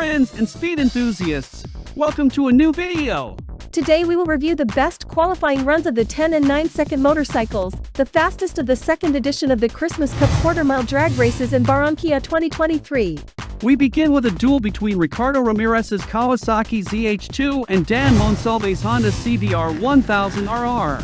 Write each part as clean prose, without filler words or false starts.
friends and speed enthusiasts, welcome to a new video. Today we will review the best qualifying runs of the 10 and 9 second motorcycles, the fastest of the second edition of the Christmas Cup quarter-mile drag races in Barranquilla 2023. We begin with a duel between Ricardo Ramirez's Kawasaki ZH2 and Dan Monsalve's Honda CBR1000RR.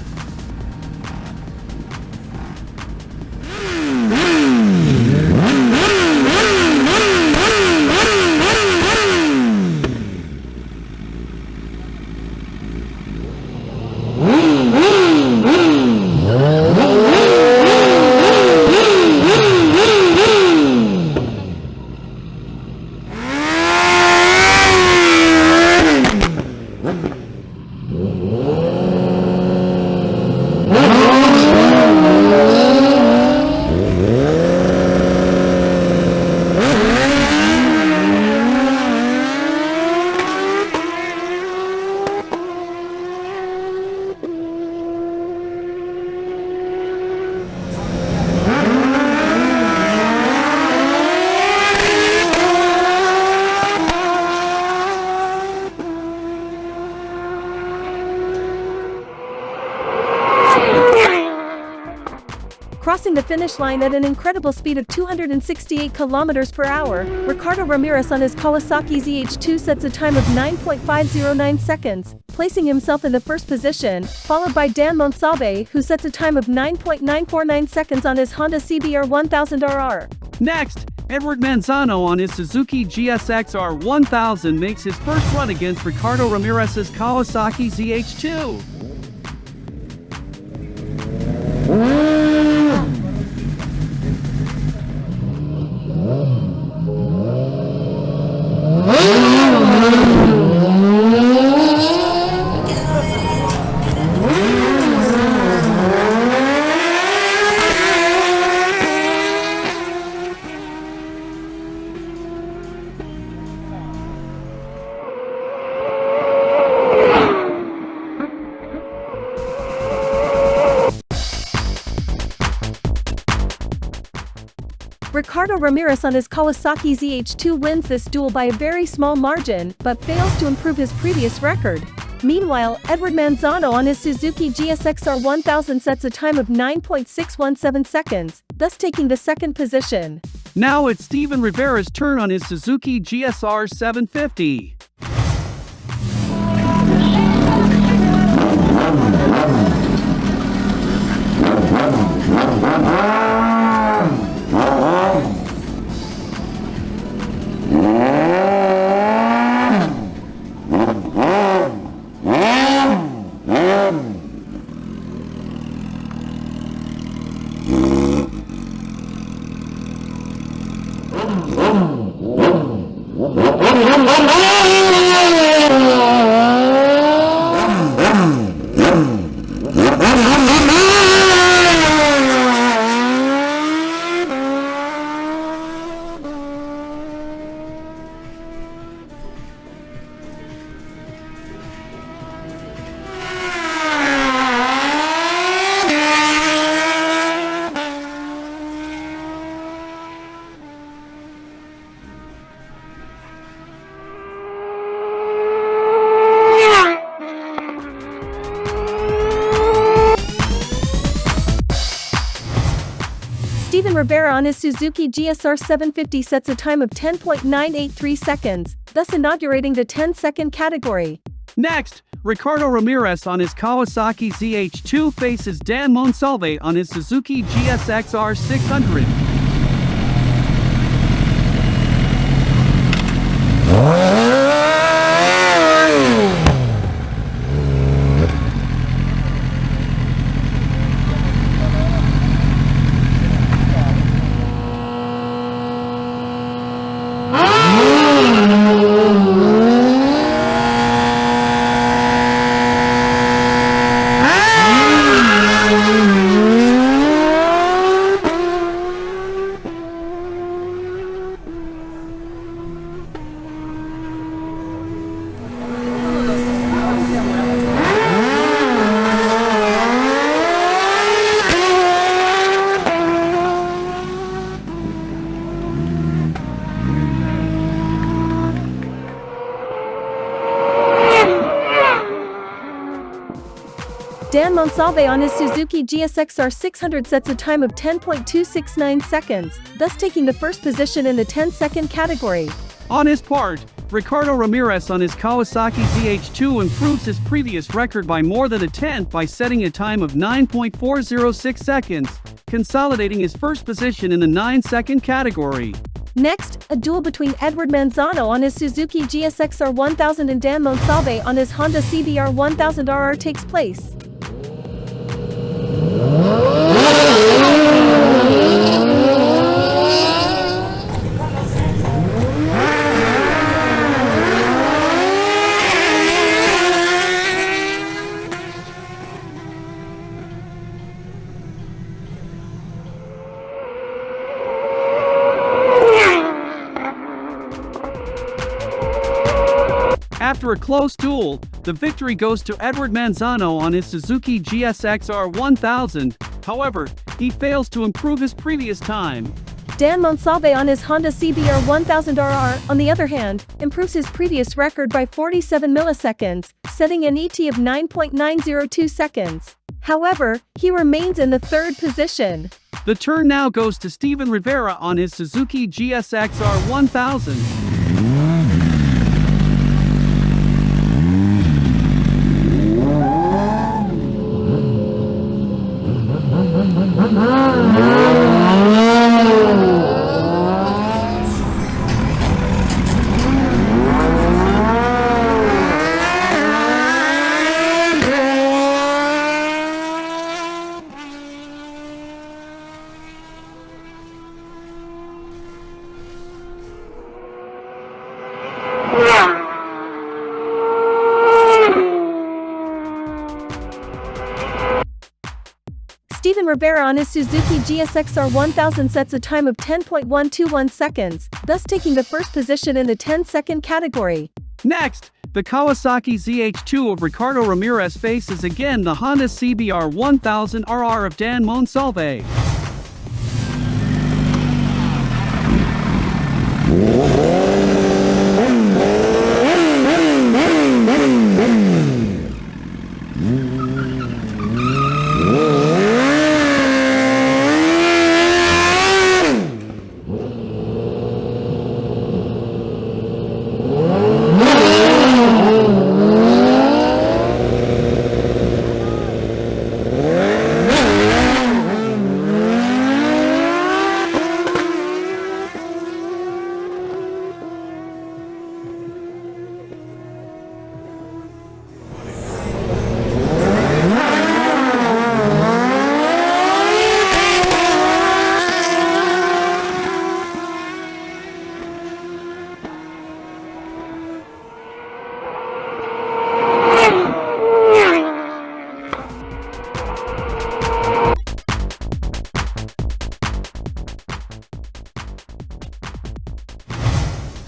Crossing the finish line at an incredible speed of 268 km per hour, Ricardo Ramirez on his Kawasaki ZH2 sets a time of 9.509 seconds, placing himself in the first position, followed by Dan Monsalve, who sets a time of 9.949 seconds on his Honda CBR1000RR. Next, Edward Manzano on his Suzuki GSX-R1000 makes his first run against Ricardo Ramirez's Kawasaki ZH2. Ricardo Ramirez on his Kawasaki ZH2 wins this duel by a very small margin, but fails to improve his previous record. Meanwhile, Edward Manzano on his Suzuki GSX-R1000 sets a time of 9.617 seconds, thus taking the second position. Now it's Steven Rivera's turn on his Suzuki GSR 750. Steven Rivera on his Suzuki GSR 750 sets a time of 10.983 seconds, thus inaugurating the 10-second category. Next, Ricardo Ramirez on his Kawasaki ZH2 faces Dan Monsalve on his Suzuki GSX-R600. Dan Monsalve on his Suzuki GSX-R600 sets a time of 10.269 seconds, thus taking the first position in the 10-second category. On his part, Ricardo Ramirez on his Kawasaki ZH2 improves his previous record by more than a tenth by setting a time of 9.406 seconds, consolidating his first position in the 9-second category. Next, a duel between Edward Manzano on his Suzuki GSX-R1000 and Dan Monsalve on his Honda CBR1000RR takes place. After a close duel, the victory goes to Edward Manzano on his Suzuki GSX-R1000. However, he fails to improve his previous time. Dan Monsalve on his Honda CBR1000RR, on the other hand, improves his previous record by 47 milliseconds, setting an ET of 9.902 seconds. However, he remains in the third position. The turn now goes to Steven Rivera on his Suzuki GSX-R1000. Steven Rivera on his Suzuki GSX-R1000 sets a time of 10.121 seconds, thus taking the first position in the 10-second category. Next, the Kawasaki ZH2 of Ricardo Ramirez faces again the Honda CBR1000RR of Dan Monsalve.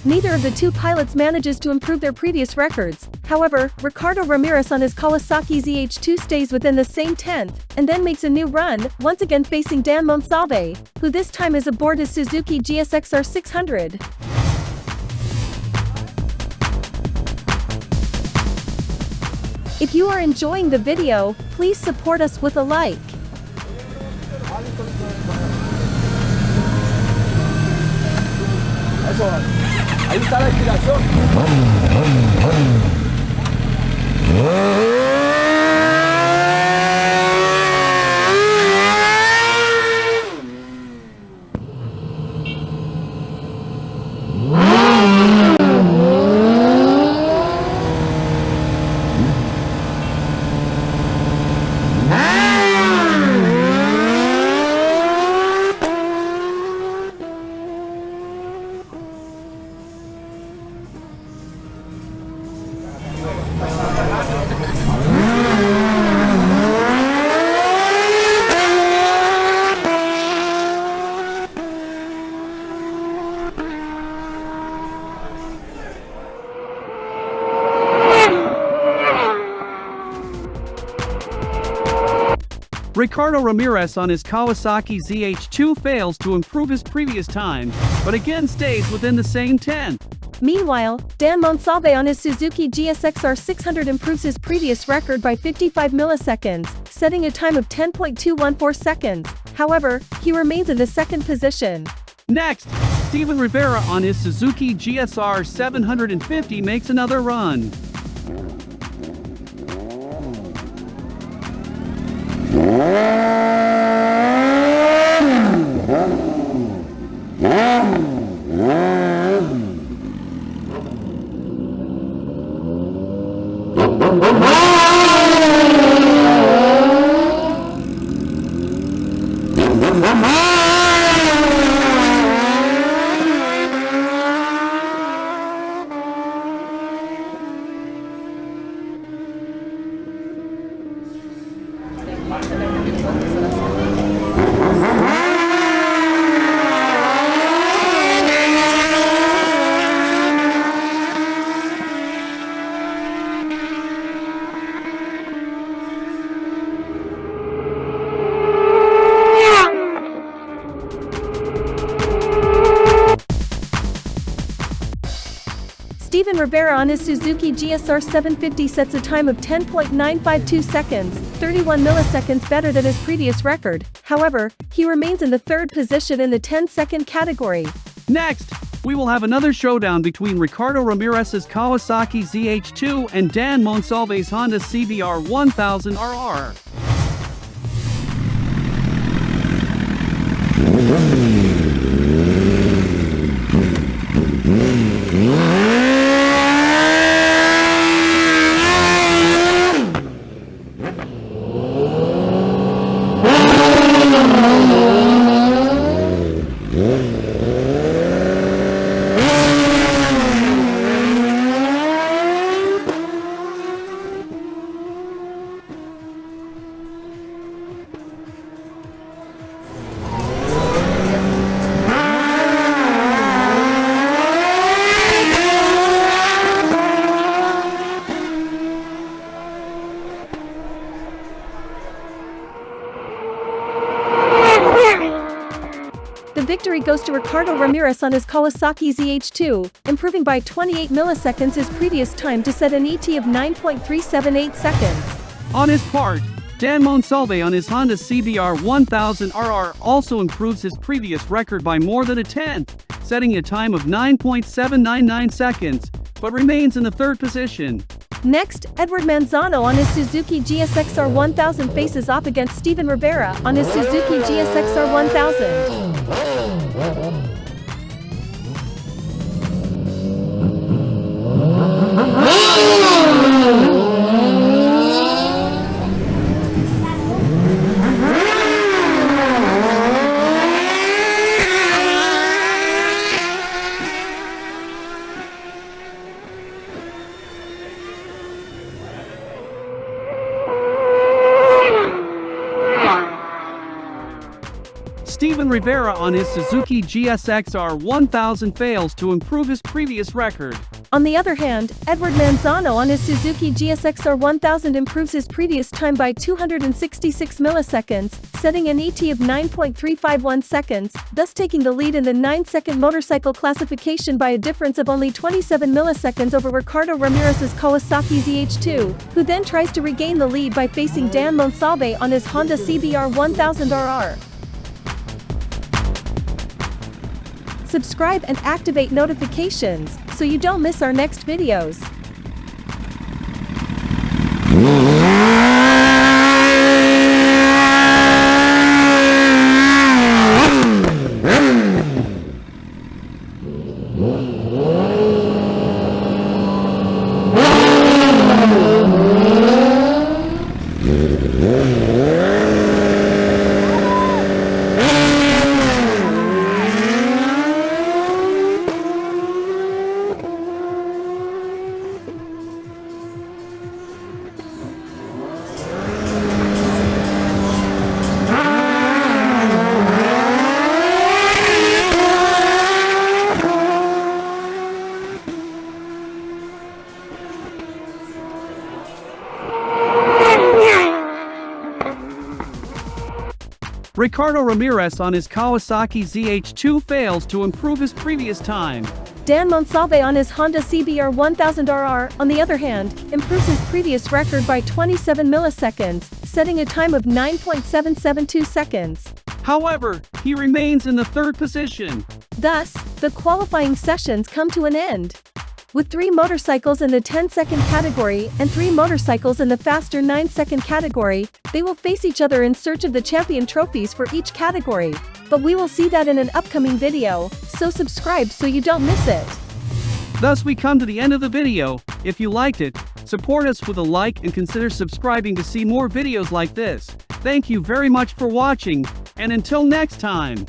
Neither of the two pilots manages to improve their previous records. However, Ricardo Ramirez on his Kawasaki ZH2 stays within the same 10th, and then makes a new run, once again facing Dan Monsalve, who this time is aboard his Suzuki GSX-R600. If you are enjoying the video, please support us with a like. Ahí está la inspiración. Ricardo Ramirez on his Kawasaki ZH2 fails to improve his previous time, but again stays within the same 10. Meanwhile, Dan Monsalve on his Suzuki GSX-R600 improves his previous record by 55 milliseconds, setting a time of 10.214 seconds. However, he remains in the second position. Next, Steven Rivera on his Suzuki GSR 750 makes another run. Steven Rivera on his Suzuki GSR 750 sets a time of 10.952 seconds, 31 milliseconds better than his previous record. However, he remains in the third position in the 10-second category. Next, we will have another showdown between Ricardo Ramirez's Kawasaki ZH2 and Dan Monsalve's Honda CBR1000RR. The victory goes to Ricardo Ramirez on his Kawasaki ZH2, improving by 28 milliseconds his previous time to set an ET of 9.378 seconds. On his part, Dan Monsalve on his Honda CBR1000RR also improves his previous record by more than a tenth, setting a time of 9.799 seconds, but remains in the third position. Next, Edward Manzano on his Suzuki GSX-R1000 faces off against Steven Rivera on his Suzuki GSX-R1000. Steven Rivera on his Suzuki GSX-R1000 fails to improve his previous record. On the other hand, Edward Manzano on his Suzuki GSX-R1000 improves his previous time by 266 milliseconds, setting an ET of 9.351 seconds, thus taking the lead in the 9-second motorcycle classification by a difference of only 27 milliseconds over Ricardo Ramirez's Kawasaki ZH2, who then tries to regain the lead by facing Dan Monsalve on his Honda CBR1000RR. Subscribe and activate notifications so you don't miss our next videos. Ricardo Ramirez on his Kawasaki ZH2 fails to improve his previous time. Dan Monsalve on his Honda CBR1000RR, on the other hand, improves his previous record by 27 milliseconds, setting a time of 9.772 seconds. However, he remains in the third position. Thus, the qualifying sessions come to an end. With 3 motorcycles in the 10-second category and 3 motorcycles in the faster 9-second category, they will face each other in search of the champion trophies for each category. But we will see that in an upcoming video, so subscribe so you don't miss it. Thus we come to the end of the video. If you liked it, support us with a like and consider subscribing to see more videos like this. Thank you very much for watching, and until next time.